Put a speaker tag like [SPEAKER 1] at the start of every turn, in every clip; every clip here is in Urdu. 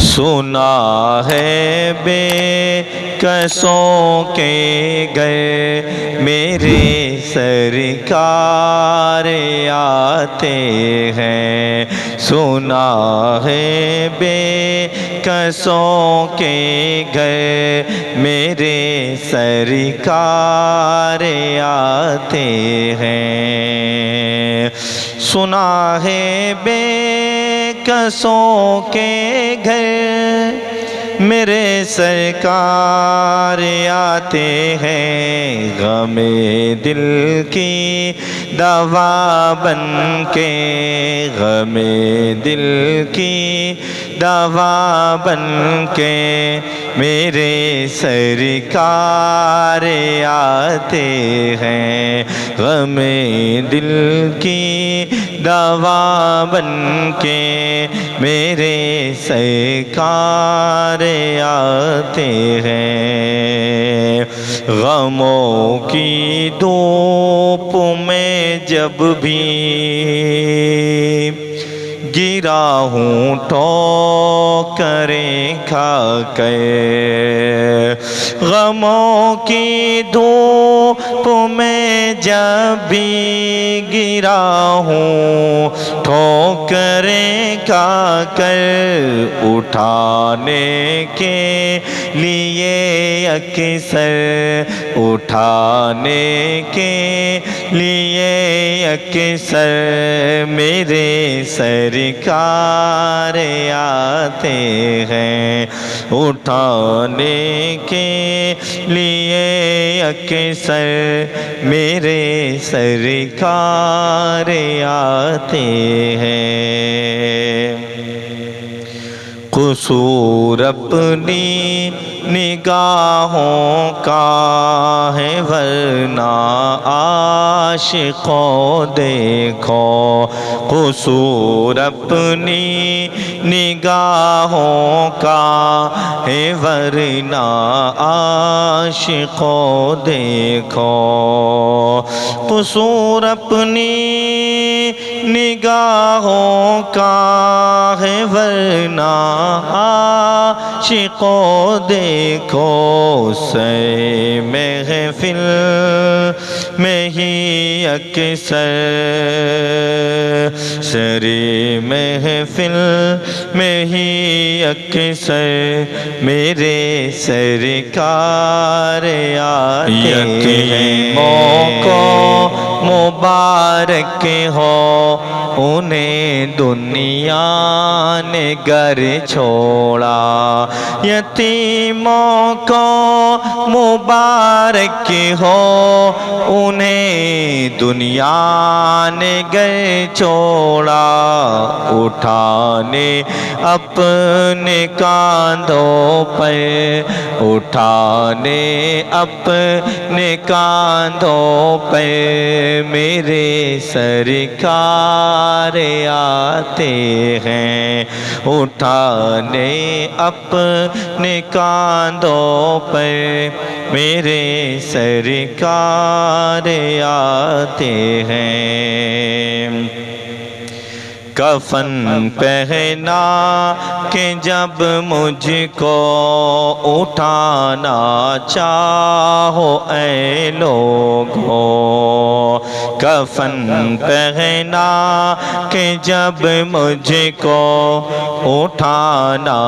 [SPEAKER 1] سنا ہے بے کسوں کے گھر میرے سرکار آتے ہیں، سنا ہے بے کسوں کے گھر میرے سرکار آتے ہیں، سنا ہے بے کسوں کے گھر میرے سرکار آتے ہیں، غم دل کی دوا بن کے، غم دل کی دوا بن کے میرے سرکار آتے ہیں، غم دل کی دوا بن کے میرے سرکار آتے ہیں، غموں کی دھوپ میں جب بھی گرا ہوں ٹھوکریں کھا کے، غموں کی دھوپ میں جب بھی گرا ہوں ٹھوکریں کھا کر، اٹھانے کے لیے اکثر، اٹھانے کے لیے اکثر میرے سرکار آتے ہیں، اٹھانے کے لیے اکثر میرے سرکار آتے ہیں، قصور اپنی نگاہوں کا ہے ورنہ عاشقوں دیکھو، قصور اپنی نگاہوں کا ہے ورنہ عاشقوں دیکھو، قصور اپنی نگاہوں کا ہے ورنہ عاشقوں دیکھو، سے محفل میں ہی اکثر، سری محفل میں ہی اکثر میرے سرکار آتے ہیں، موقع مبارک ہو انہیں دنیا نے گھر چھوڑا، یتیموں کو مبارک ہو انہیں دنیا نے گھر چھوڑا، اٹھانے اپنے کاندھوں پر، اٹھانے اپنے کاندھوں پر میرے سرکار آتے ہیں، اٹھانے اپنے کاندھوں پر میرے سرکار آتے ہیں، کفن پہنا کہ جب مجھ کو اٹھانا چاہو اے لوگو، کفن پہنا کہ جب مجھ کو اٹھانا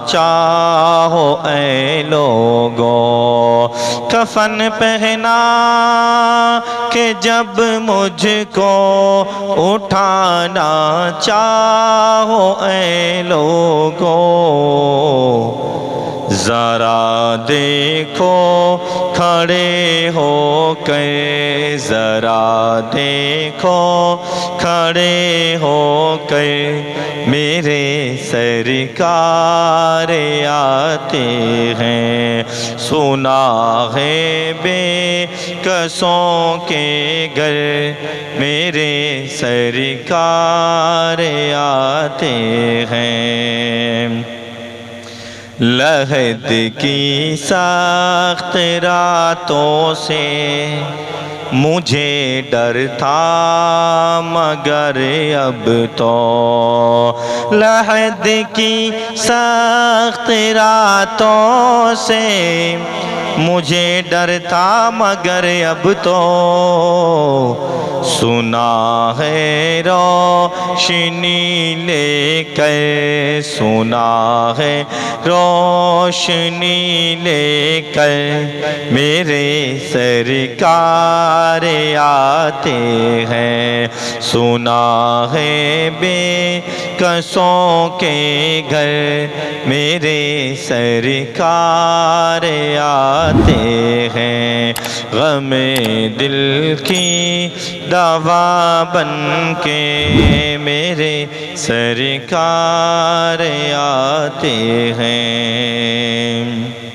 [SPEAKER 1] چاہو اے لوگو، کفن پہنا کہ جب مجھ کو اٹھانا چاہو اے لوگو، ذرا دیکھو کھڑے ہو کر، ذرا دیکھو کھڑے ہو کر میرے سرکار آتے ہیں، سنا ہے بے کسوں کے گھر میرے سرکار آتے ہیں، لحد کی سخت راتوں سے مجھے ڈر تھا مگر اب تو لحد کی سخت راتوں سے مجھے ڈر تھا مگر اب تو سنا ہے روشنی لے کر سنا ہے روشنی لے کر میرے سرکار آتے ہیں سنا ہے بے کسوں کے گھر میرے سرکار آتے ہیں غم دل کی دوا بن کے میرے سرکار آتے ہیں